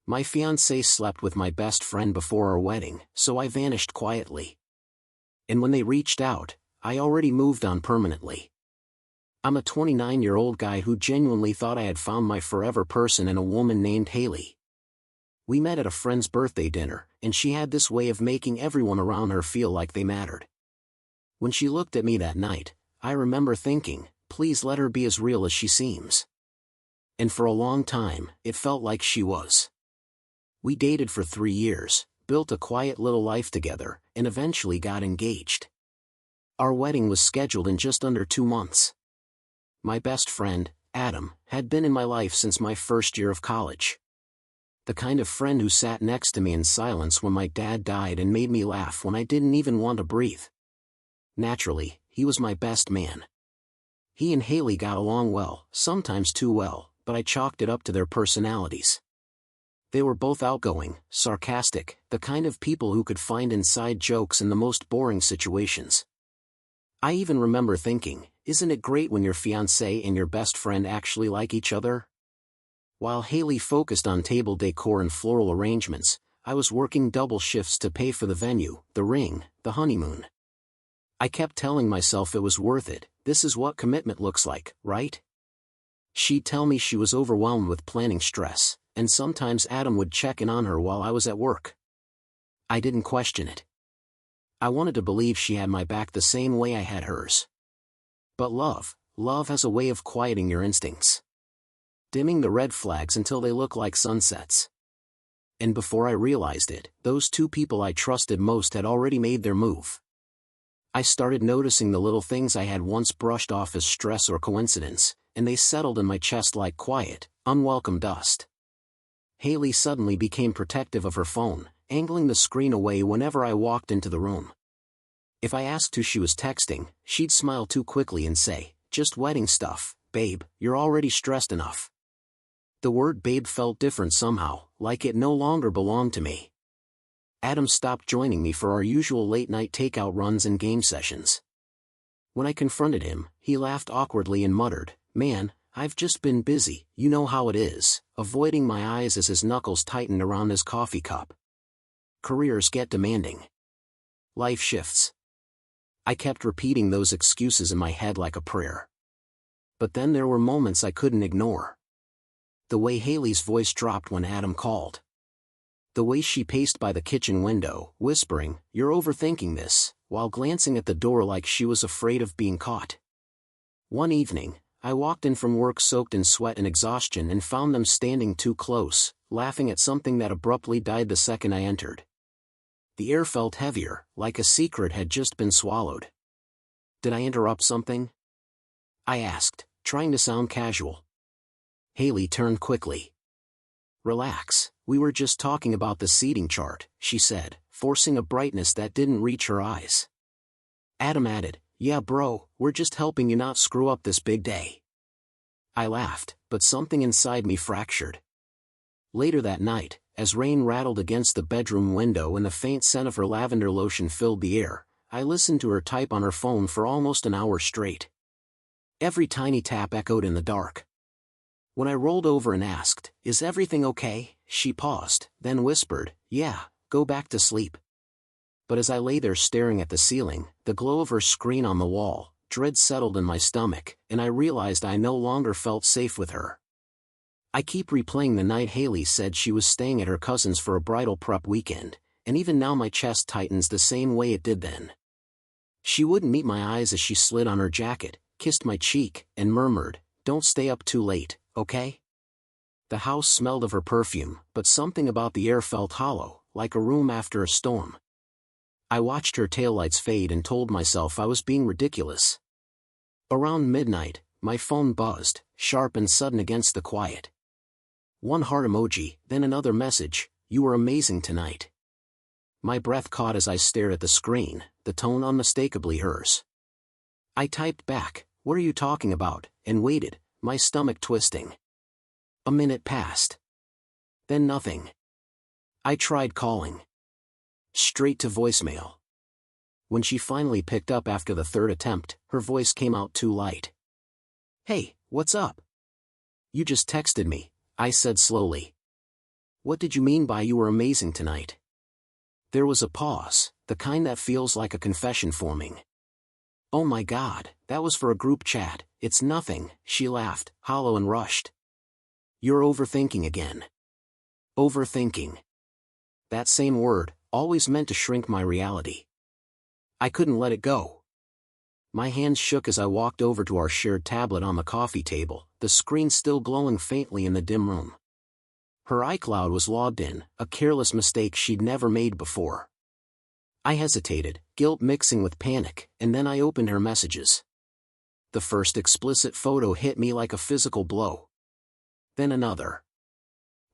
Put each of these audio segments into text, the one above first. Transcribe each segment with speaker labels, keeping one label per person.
Speaker 1: My fiancée slept with my best friend before our wedding, so I vanished quietly. And when they reached out, I already moved on permanently. I'm a 29-year-old guy who genuinely thought I had found my forever person in a woman named Haley. We met at a friend's birthday dinner, and she had this way of making everyone around her feel like they mattered. When she looked at me that night, I remember thinking, please let her be as real as she seems. And for a long time, it felt like she was. We dated for 3 years, built a quiet little life together, and eventually got engaged. Our wedding was scheduled in just under 2 months. My best friend, Adam, had been in my life since my first year of college. The kind of friend who sat next to me in silence when my dad died and made me laugh when I didn't even want to breathe. Naturally, he was my best man. He and Haley got along well, sometimes too well, but I chalked it up to their personalities. They were both outgoing, sarcastic, the kind of people who could find inside jokes in the most boring situations. I even remember thinking, isn't it great when your fiancé and your best friend actually like each other? While Haley focused on table decor and floral arrangements, I was working double shifts to pay for the venue, the ring, the honeymoon. I kept telling myself it was worth it, this is what commitment looks like, right? She'd tell me she was overwhelmed with planning stress, and sometimes Adam would check in on her while I was at work. I didn't question it. I wanted to believe she had my back the same way I had hers. But love has a way of quieting your instincts. Dimming the red flags until they look like sunsets. And before I realized it, those two people I trusted most had already made their move. I started noticing the little things I had once brushed off as stress or coincidence, and they settled in my chest like quiet, unwelcome dust. Haley suddenly became protective of her phone, angling the screen away whenever I walked into the room. If I asked who she was texting, she'd smile too quickly and say, just wedding stuff, babe, you're already stressed enough. The word babe felt different somehow, like it no longer belonged to me. Adam stopped joining me for our usual late-night takeout runs and game sessions. When I confronted him, he laughed awkwardly and muttered, man, I've just been busy, you know how it is, avoiding my eyes as his knuckles tightened around his coffee cup. Careers get demanding. Life shifts. I kept repeating those excuses in my head like a prayer. But then there were moments I couldn't ignore. The way Haley's voice dropped when Adam called. The way she paced by the kitchen window, whispering, you're overthinking this, while glancing at the door like she was afraid of being caught. One evening, I walked in from work soaked in sweat and exhaustion and found them standing too close, laughing at something that abruptly died the second I entered. The air felt heavier, like a secret had just been swallowed. Did I interrupt something? I asked, trying to sound casual. Haley turned quickly. Relax, we were just talking about the seating chart, she said, forcing a brightness that didn't reach her eyes. Adam added, yeah bro, we're just helping you not screw up this big day. I laughed, but something inside me fractured. Later that night, as rain rattled against the bedroom window and the faint scent of her lavender lotion filled the air, I listened to her type on her phone for almost an hour straight. Every tiny tap echoed in the dark. When I rolled over and asked, is everything okay, she paused, then whispered, yeah, go back to sleep. But as I lay there staring at the ceiling, the glow of her screen on the wall, dread settled in my stomach, and I realized I no longer felt safe with her. I keep replaying the night Haley said she was staying at her cousin's for a bridal prep weekend, and even now my chest tightens the same way it did then. She wouldn't meet my eyes as she slid on her jacket, kissed my cheek, and murmured, don't stay up too late, okay? The house smelled of her perfume, but something about the air felt hollow, like a room after a storm. I watched her taillights fade and told myself I was being ridiculous. Around midnight, my phone buzzed, sharp and sudden against the quiet. One heart emoji, then another message, you were amazing tonight. My breath caught as I stared at the screen, the tone unmistakably hers. I typed back, what are you talking about, and waited, my stomach twisting. A minute passed. Then nothing. I tried calling. Straight to voicemail. When she finally picked up after the third attempt, her voice came out too light. Hey, what's up? You just texted me, I said slowly. What did you mean by you were amazing tonight? There was a pause, the kind that feels like a confession forming. Oh my God, that was for a group chat. It's nothing, she laughed, hollow and rushed. You're overthinking again. Overthinking. That same word, always meant to shrink my reality. I couldn't let it go. My hands shook as I walked over to our shared tablet on the coffee table, the screen still glowing faintly in the dim room. Her iCloud was logged in, a careless mistake she'd never made before. I hesitated, guilt mixing with panic, and then I opened her messages. The first explicit photo hit me like a physical blow. Then another.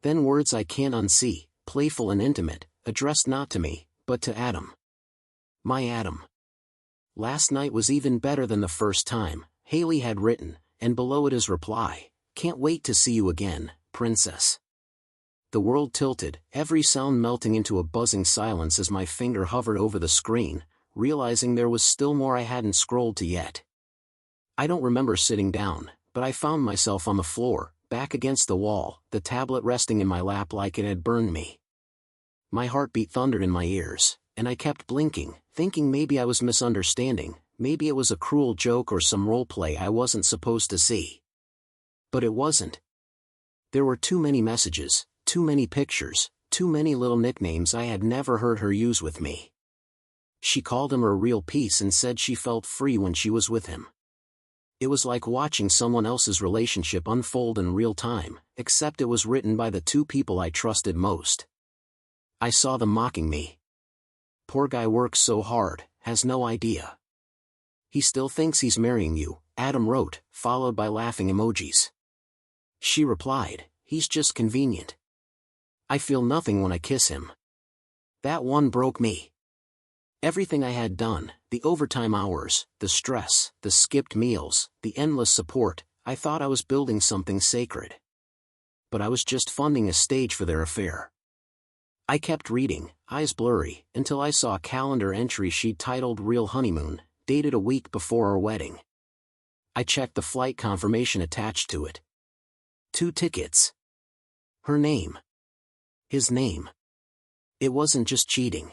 Speaker 1: Then words I can't unsee, playful and intimate, addressed not to me, but to Adam. My Adam. Last night was even better than the first time, Haley had written, and below it his reply, can't wait to see you again, princess. The world tilted, every sound melting into a buzzing silence as my finger hovered over the screen, realizing there was still more I hadn't scrolled to yet. I don't remember sitting down, but I found myself on the floor, back against the wall, the tablet resting in my lap like it had burned me. My heartbeat thundered in my ears, and I kept blinking, thinking maybe I was misunderstanding, maybe it was a cruel joke or some role play I wasn't supposed to see. But it wasn't. There were too many messages, too many pictures, too many little nicknames I had never heard her use with me. She called him her real peace and said she felt free when she was with him. It was like watching someone else's relationship unfold in real time, except it was written by the two people I trusted most. I saw them mocking me. Poor guy works so hard, has no idea. He still thinks he's marrying you, Adam wrote, followed by laughing emojis. She replied, he's just convenient. I feel nothing when I kiss him. That one broke me. Everything I had done, the overtime hours, the stress, the skipped meals, the endless support, I thought I was building something sacred. But I was just funding a stage for their affair. I kept reading, eyes blurry, until I saw a calendar entry she'd titled Real Honeymoon, dated a week before our wedding. I checked the flight confirmation attached to it. 2 tickets. Her name. His name. It wasn't just cheating.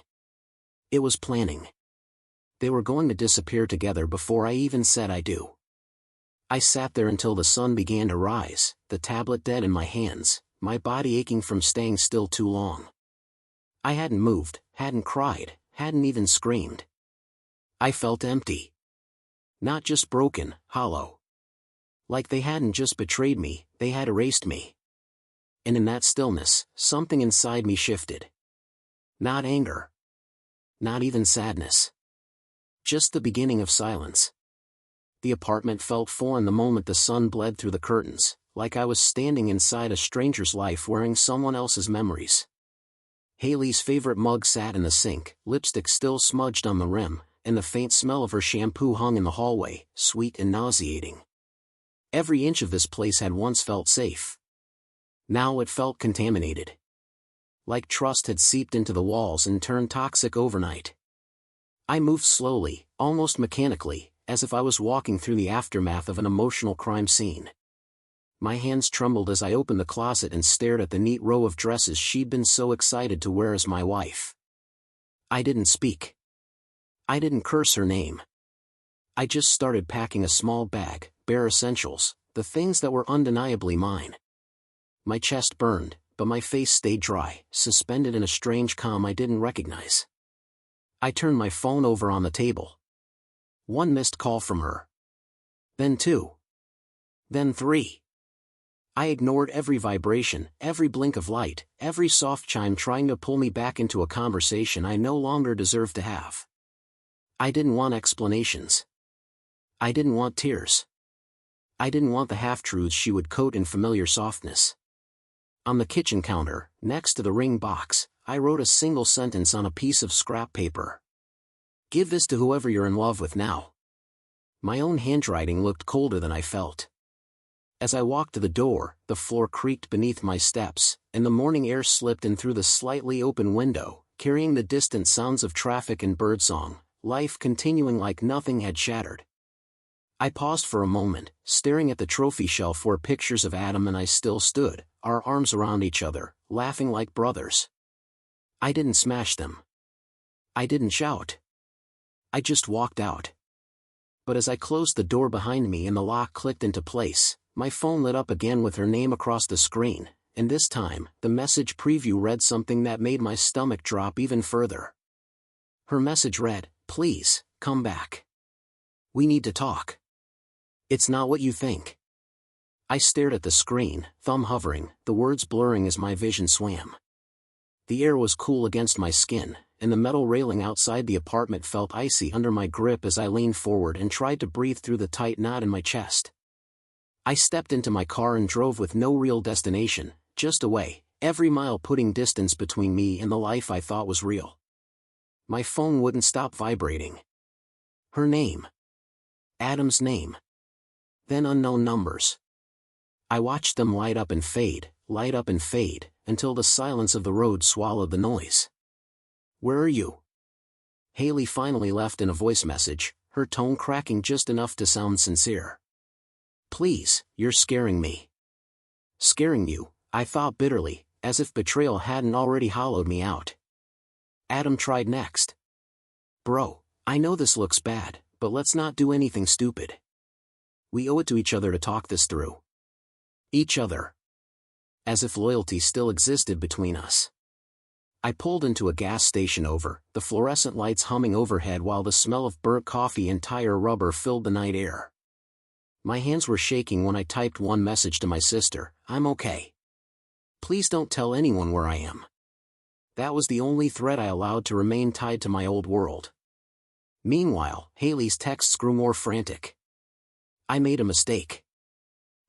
Speaker 1: It was planning. They were going to disappear together before I even said I do. I sat there until the sun began to rise, the tablet dead in my hands, my body aching from staying still too long. I hadn't moved, hadn't cried, hadn't even screamed. I felt empty. Not just broken, hollow. Like they hadn't just betrayed me, they had erased me. And in that stillness, something inside me shifted. Not anger. Not even sadness. Just the beginning of silence. The apartment felt foreign the moment the sun bled through the curtains, like I was standing inside a stranger's life wearing someone else's memories. Haley's favorite mug sat in the sink, lipstick still smudged on the rim, and the faint smell of her shampoo hung in the hallway, sweet and nauseating. Every inch of this place had once felt safe. Now it felt contaminated. Like trust had seeped into the walls and turned toxic overnight. I moved slowly, almost mechanically, as if I was walking through the aftermath of an emotional crime scene. My hands trembled as I opened the closet and stared at the neat row of dresses she'd been so excited to wear as my wife. I didn't speak. I didn't curse her name. I just started packing a small bag, bare essentials, the things that were undeniably mine. My chest burned, but my face stayed dry, suspended in a strange calm I didn't recognize. I turned my phone over on the table. 1 missed call from her. Then 2. Then 3. I ignored every vibration, every blink of light, every soft chime trying to pull me back into a conversation I no longer deserved to have. I didn't want explanations. I didn't want tears. I didn't want the half-truths she would coat in familiar softness. On the kitchen counter, next to the ring box, I wrote a single sentence on a piece of scrap paper. Give this to whoever you're in love with now. My own handwriting looked colder than I felt. As I walked to the door, the floor creaked beneath my steps, and the morning air slipped in through the slightly open window, carrying the distant sounds of traffic and birdsong, life continuing like nothing had shattered. I paused for a moment, staring at the trophy shelf where pictures of Adam and I still stood, our arms around each other, laughing like brothers. I didn't smash them. I didn't shout. I just walked out. But as I closed the door behind me and the lock clicked into place, my phone lit up again with her name across the screen, and this time, the message preview read something that made my stomach drop even further. Her message read, "Please, come back. We need to talk. It's not what you think." I stared at the screen, thumb hovering, the words blurring as my vision swam. The air was cool against my skin, and the metal railing outside the apartment felt icy under my grip as I leaned forward and tried to breathe through the tight knot in my chest. I stepped into my car and drove with no real destination, just away, every mile putting distance between me and the life I thought was real. My phone wouldn't stop vibrating. Her name. Adam's name. Then unknown numbers. I watched them light up and fade, until the silence of the road swallowed the noise. "Where are you?" Haley finally left in a voice message, her tone cracking just enough to sound sincere. "Please, you're scaring me." "Scaring you?" I thought bitterly, as if betrayal hadn't already hollowed me out. Adam tried next. "Bro, I know this looks bad, but let's not do anything stupid. We owe it to each other to talk this through." Each other. As if loyalty still existed between us. I pulled into a gas station the fluorescent lights humming overhead while the smell of burnt coffee and tire rubber filled the night air. My hands were shaking when I typed one message to my sister, "I'm okay. Please don't tell anyone where I am." That was the only thread I allowed to remain tied to my old world. Meanwhile, Haley's texts grew more frantic. "I made a mistake.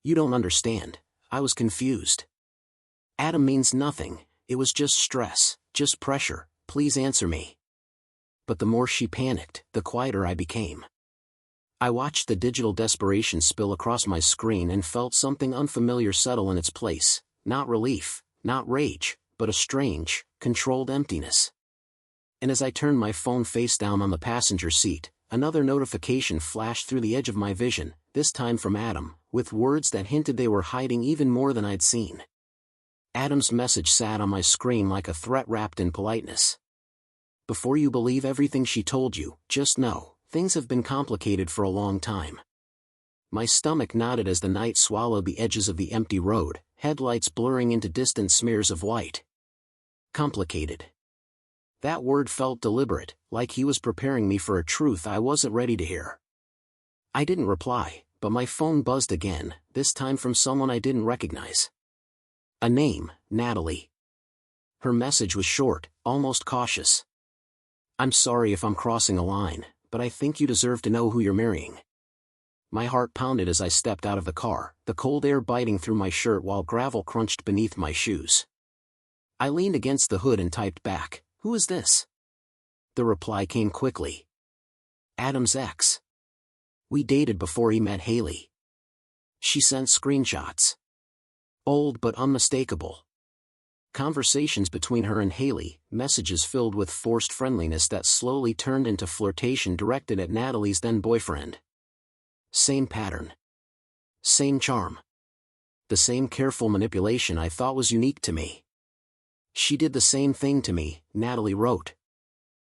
Speaker 1: You don't understand. I was confused. Adam means nothing, it was just stress, just pressure, please answer me." But the more she panicked, the quieter I became. I watched the digital desperation spill across my screen and felt something unfamiliar settle in its place, not relief, not rage, but a strange, controlled emptiness. And as I turned my phone face down on the passenger seat, another notification flashed through the edge of my vision, this time from Adam, with words that hinted they were hiding even more than I'd seen. Adam's message sat on my screen like a threat wrapped in politeness. "Before you believe everything she told you, just know, things have been complicated for a long time." My stomach knotted as the night swallowed the edges of the empty road, headlights blurring into distant smears of white. Complicated. That word felt deliberate, like he was preparing me for a truth I wasn't ready to hear. I didn't reply, but my phone buzzed again, this time from someone I didn't recognize. A name, Natalie. Her message was short, almost cautious. "I'm sorry if I'm crossing a line, but I think you deserve to know who you're marrying." My heart pounded as I stepped out of the car, the cold air biting through my shirt while gravel crunched beneath my shoes. I leaned against the hood and typed back, "Who is this?" The reply came quickly. "Adam's ex. We dated before he met Haley." She sent screenshots. Old but unmistakable. Conversations between her and Haley, messages filled with forced friendliness that slowly turned into flirtation directed at Natalie's then-boyfriend. Same pattern. Same charm. The same careful manipulation I thought was unique to me. "She did the same thing to me," Natalie wrote.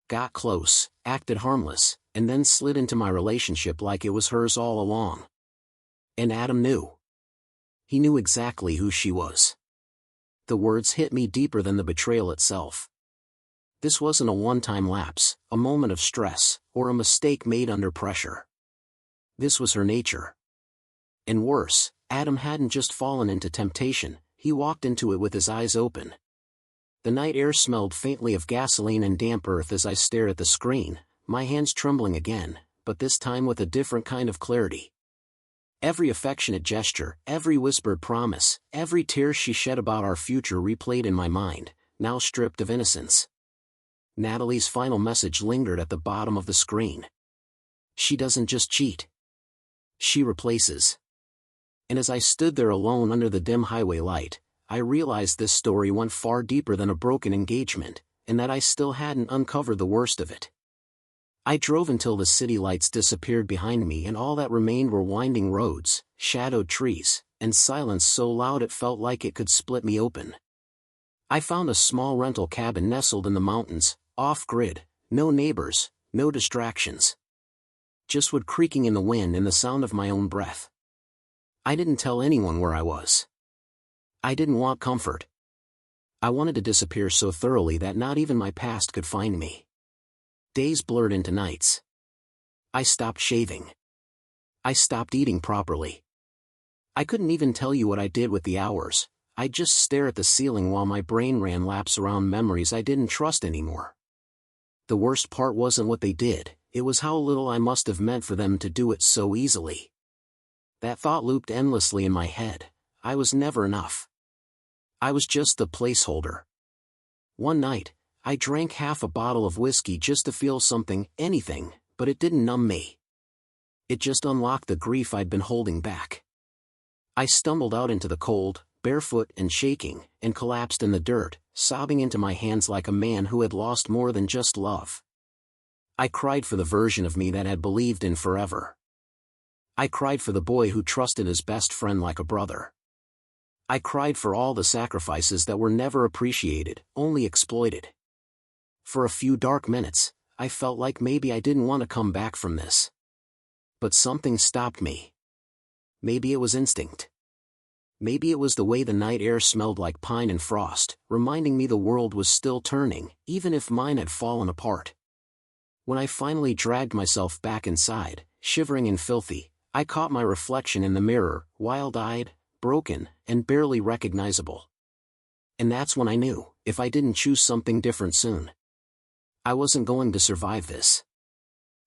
Speaker 1: "Got close, acted harmless, and then slid into my relationship like it was hers all along." And Adam knew. He knew exactly who she was. The words hit me deeper than the betrayal itself. This wasn't a one-time lapse, a moment of stress, or a mistake made under pressure. This was her nature. And worse, Adam hadn't just fallen into temptation, he walked into it with his eyes open. The night air smelled faintly of gasoline and damp earth as I stared at the screen, my hands trembling again, but this time with a different kind of clarity. Every affectionate gesture, every whispered promise, every tear she shed about our future replayed in my mind, now stripped of innocence. Natalie's final message lingered at the bottom of the screen. "She doesn't just cheat. She replaces." And as I stood there alone under the dim highway light, I realized this story went far deeper than a broken engagement, and that I still hadn't uncovered the worst of it. I drove until the city lights disappeared behind me and all that remained were winding roads, shadowed trees, and silence so loud it felt like it could split me open. I found a small rental cabin nestled in the mountains, off-grid, no neighbors, no distractions. Just wood creaking in the wind and the sound of my own breath. I didn't tell anyone where I was. I didn't want comfort. I wanted to disappear so thoroughly that not even my past could find me. Days blurred into nights. I stopped shaving. I stopped eating properly. I couldn't even tell you what I did with the hours. I'd just stare at the ceiling while my brain ran laps around memories I didn't trust anymore. The worst part wasn't what they did, it was how little I must have meant for them to do it so easily. That thought looped endlessly in my head. I was never enough. I was just the placeholder. One night, I drank half a bottle of whiskey just to feel something, anything, but it didn't numb me. It just unlocked the grief I'd been holding back. I stumbled out into the cold, barefoot and shaking, and collapsed in the dirt, sobbing into my hands like a man who had lost more than just love. I cried for the version of me that had believed in forever. I cried for the boy who trusted his best friend like a brother. I cried for all the sacrifices that were never appreciated, only exploited. For a few dark minutes, I felt like maybe I didn't want to come back from this. But something stopped me. Maybe it was instinct. Maybe it was the way the night air smelled like pine and frost, reminding me the world was still turning, even if mine had fallen apart. When I finally dragged myself back inside, shivering and filthy, I caught my reflection in the mirror, wild-eyed, broken, and barely recognizable. And that's when I knew, if I didn't choose something different soon, I wasn't going to survive this.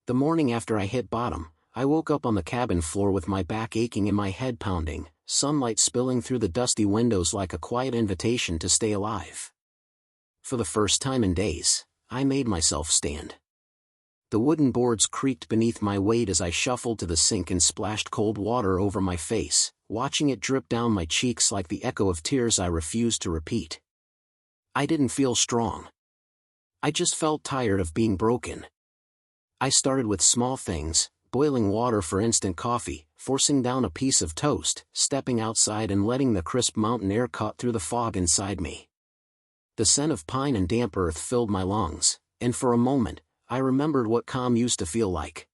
Speaker 1: The morning after I hit bottom, I woke up on the cabin floor with my back aching and my head pounding, sunlight spilling through the dusty windows like a quiet invitation to stay alive. For the first time in days, I made myself stand. The wooden boards creaked beneath my weight as I shuffled to the sink and splashed cold water over my face, watching it drip down my cheeks like the echo of tears I refused to repeat. I didn't feel strong. I just felt tired of being broken. I started with small things, boiling water for instant coffee, forcing down a piece of toast, stepping outside and letting the crisp mountain air cut through the fog inside me. The scent of pine and damp earth filled my lungs, and for a moment, I remembered what calm used to feel like.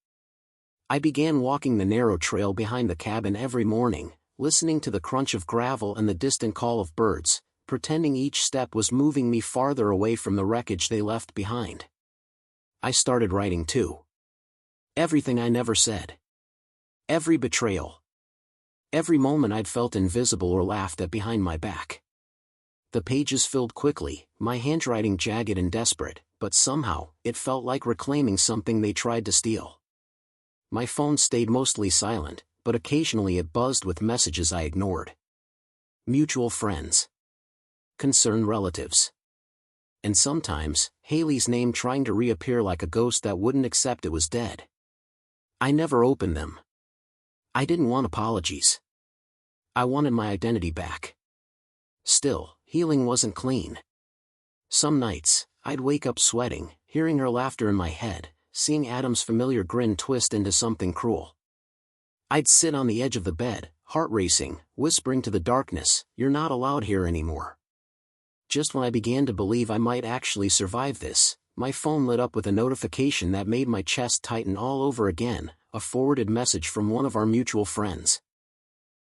Speaker 1: I began walking the narrow trail behind the cabin every morning, listening to the crunch of gravel and the distant call of birds, pretending each step was moving me farther away from the wreckage they left behind. I started writing too. Everything I never said. Every betrayal. Every moment I'd felt invisible or laughed at behind my back. The pages filled quickly, my handwriting jagged and desperate, but somehow, it felt like reclaiming something they tried to steal. My phone stayed mostly silent, but occasionally it buzzed with messages I ignored. Mutual friends. Concerned relatives. And sometimes, Haley's name trying to reappear like a ghost that wouldn't accept it was dead. I never opened them. I didn't want apologies. I wanted my identity back. Still, healing wasn't clean. Some nights, I'd wake up sweating, hearing her laughter in my head, seeing Adam's familiar grin twist into something cruel. I'd sit on the edge of the bed, heart racing, whispering to the darkness, "You're not allowed here anymore." Just when I began to believe I might actually survive this, my phone lit up with a notification that made my chest tighten all over again, a forwarded message from one of our mutual friends.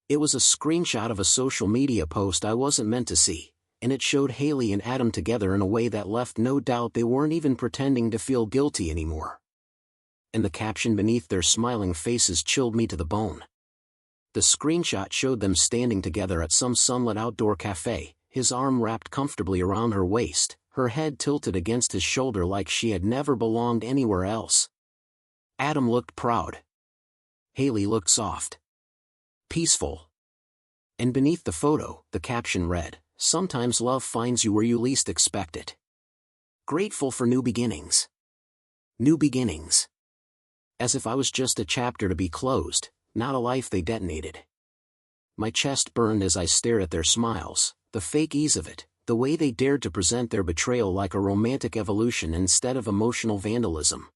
Speaker 1: It was a screenshot of a social media post I wasn't meant to see, and it showed Haley and Adam together in a way that left no doubt they weren't even pretending to feel guilty anymore. And the caption beneath their smiling faces chilled me to the bone. The screenshot showed them standing together at some sunlit outdoor cafe, his arm wrapped comfortably around her waist, her head tilted against his shoulder like she had never belonged anywhere else. Adam looked proud. Haley looked soft. Peaceful. And beneath the photo, the caption read, "Sometimes love finds you where you least expect it. Grateful for new beginnings." New beginnings. As if I was just a chapter to be closed, not a life they detonated. My chest burned as I stared at their smiles, the fake ease of it, the way they dared to present their betrayal like a romantic evolution instead of emotional vandalism.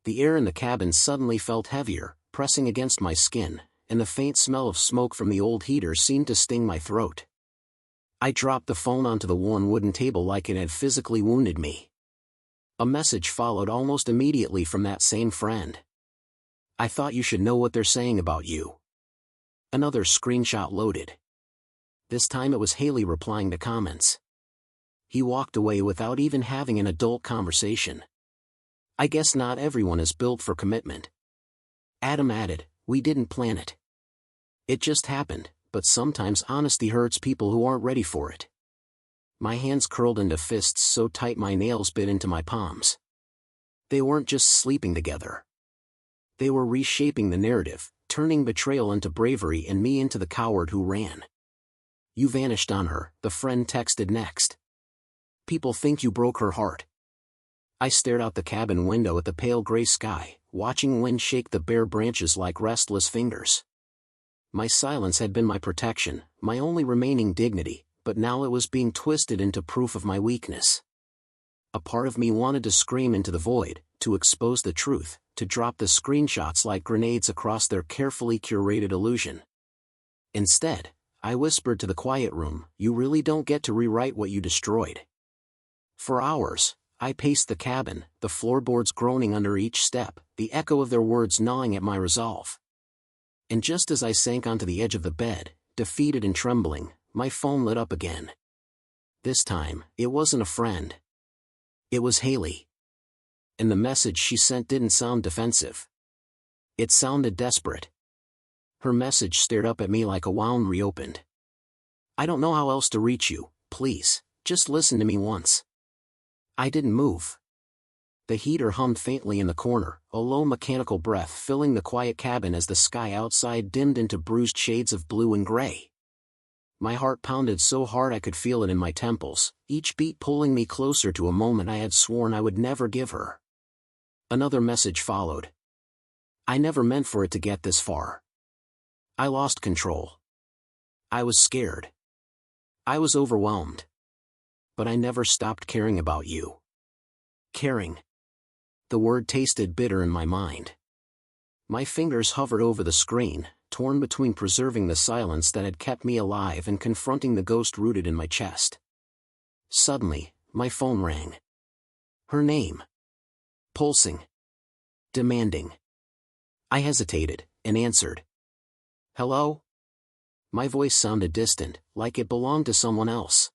Speaker 1: The air in the cabin suddenly felt heavier, pressing against my skin, and the faint smell of smoke from the old heater seemed to sting my throat. I dropped the phone onto the worn wooden table like it had physically wounded me. A message followed almost immediately from that same friend. "I thought you should know what they're saying about you." Another screenshot loaded. This time it was Haley replying to comments. He walked away without even having an adult conversation. "I guess not everyone is built for commitment." Adam added, "We didn't plan it. It just happened, but sometimes honesty hurts people who aren't ready for it." My hands curled into fists so tight my nails bit into my palms. They weren't just sleeping together. They were reshaping the narrative, turning betrayal into bravery and me into the coward who ran. "You vanished on her," the friend texted next. "People think you broke her heart." I stared out the cabin window at the pale gray sky, watching wind shake the bare branches like restless fingers. My silence had been my protection, my only remaining dignity, but now it was being twisted into proof of my weakness. A part of me wanted to scream into the void, to expose the truth, to drop the screenshots like grenades across their carefully curated illusion. Instead, I whispered to the quiet room, "You really don't get to rewrite what you destroyed." For hours, I paced the cabin, the floorboards groaning under each step, the echo of their words gnawing at my resolve. And just as I sank onto the edge of the bed, defeated and trembling, my phone lit up again. This time, it wasn't a friend. It was Haley. And the message she sent didn't sound defensive. It sounded desperate. Her message stared up at me like a wound reopened. "I don't know how else to reach you, please, just listen to me once." I didn't move. The heater hummed faintly in the corner, a low mechanical breath filling the quiet cabin as the sky outside dimmed into bruised shades of blue and gray. My heart pounded so hard I could feel it in my temples, each beat pulling me closer to a moment I had sworn I would never give her. Another message followed. "I never meant for it to get this far. I lost control. I was scared. I was overwhelmed. But I never stopped caring about you." Caring. The word tasted bitter in my mind. My fingers hovered over the screen, torn between preserving the silence that had kept me alive and confronting the ghost rooted in my chest. Suddenly, my phone rang. Her name. Pulsing. Demanding. I hesitated, and answered. "Hello?" My voice sounded distant, like it belonged to someone else.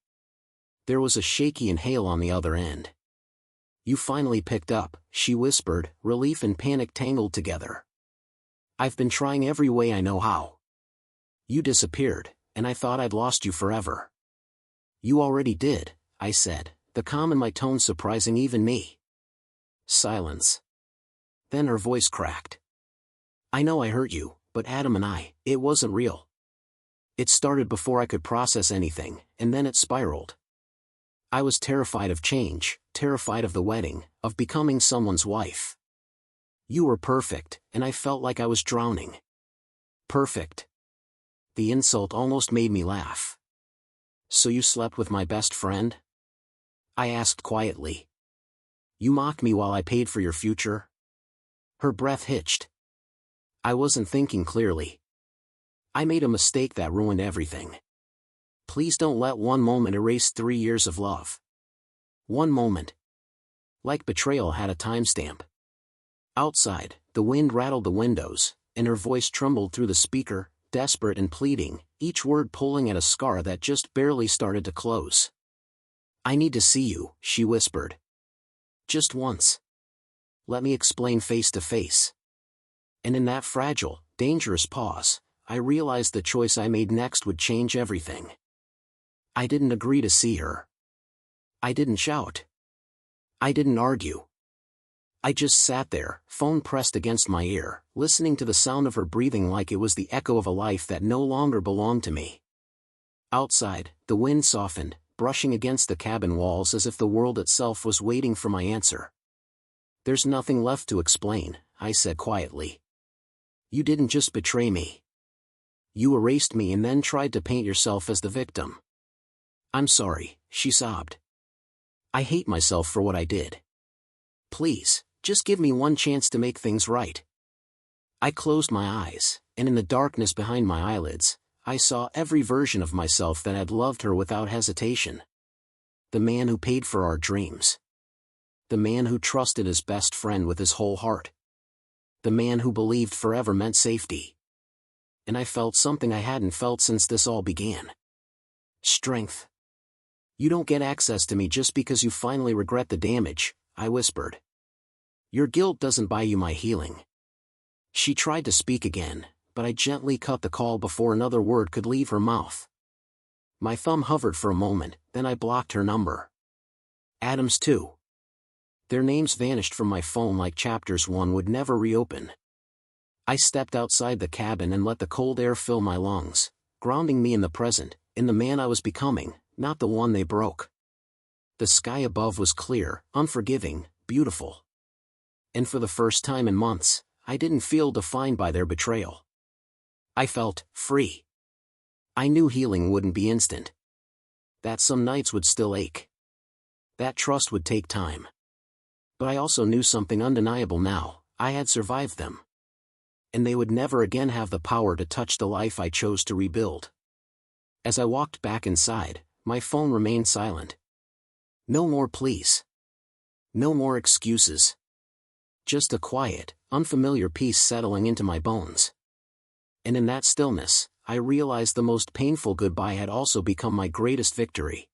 Speaker 1: There was a shaky inhale on the other end. "You finally picked up," she whispered, relief and panic tangled together. "I've been trying every way I know how. You disappeared, and I thought I'd lost you forever." "You already did," I said, the calm in my tone surprising even me. Silence. Then her voice cracked. "I know I hurt you, but Adam and it wasn't real. It started before I could process anything, and then it spiraled. I was terrified of change, terrified of the wedding, of becoming someone's wife. You were perfect, and I felt like I was drowning." Perfect. The insult almost made me laugh. "So you slept with my best friend?" I asked quietly. "You mocked me while I paid for your future?" Her breath hitched. I wasn't thinking clearly. "I made a mistake that ruined everything. Please don't let one moment erase 3 years of love. One moment." Like betrayal had a timestamp. Outside, the wind rattled the windows, and her voice trembled through the speaker, desperate and pleading, each word pulling at a scar that just barely started to close. "I need to see you," she whispered. "Just once. Let me explain face to face." And in that fragile, dangerous pause, I realized the choice I made next would change everything. I didn't agree to see her. I didn't shout. I didn't argue. I just sat there, phone pressed against my ear, listening to the sound of her breathing like it was the echo of a life that no longer belonged to me. Outside, the wind softened, brushing against the cabin walls as if the world itself was waiting for my answer. "There's nothing left to explain," I said quietly. "You didn't just betray me. You erased me and then tried to paint yourself as the victim." "I'm sorry," she sobbed. "I hate myself for what I did. Please, just give me one chance to make things right." I closed my eyes, and in the darkness behind my eyelids, I saw every version of myself that had loved her without hesitation. The man who paid for our dreams. The man who trusted his best friend with his whole heart. The man who believed forever meant safety. And I felt something I hadn't felt since this all began. Strength. You don't get access to me just because you finally regret the damage, I whispered. Your guilt doesn't buy you my healing. She tried to speak again, but I gently cut the call before another word could leave her mouth. My thumb hovered for a moment, then I blocked her number. Adams too. Their names vanished from my phone like chapters one would never reopen. I stepped outside the cabin and let the cold air fill my lungs, grounding me in the present, in the man I was becoming, not the one they broke. The sky above was clear, unforgiving, beautiful. And for the first time in months, I didn't feel defined by their betrayal. I felt free. I knew healing wouldn't be instant. That some nights would still ache. That trust would take time. But I also knew something undeniable now: I had survived them. And they would never again have the power to touch the life I chose to rebuild. As I walked back inside, my phone remained silent. No more pleas. No more excuses. Just a quiet, unfamiliar peace settling into my bones. And in that stillness, I realized the most painful goodbye had also become my greatest victory.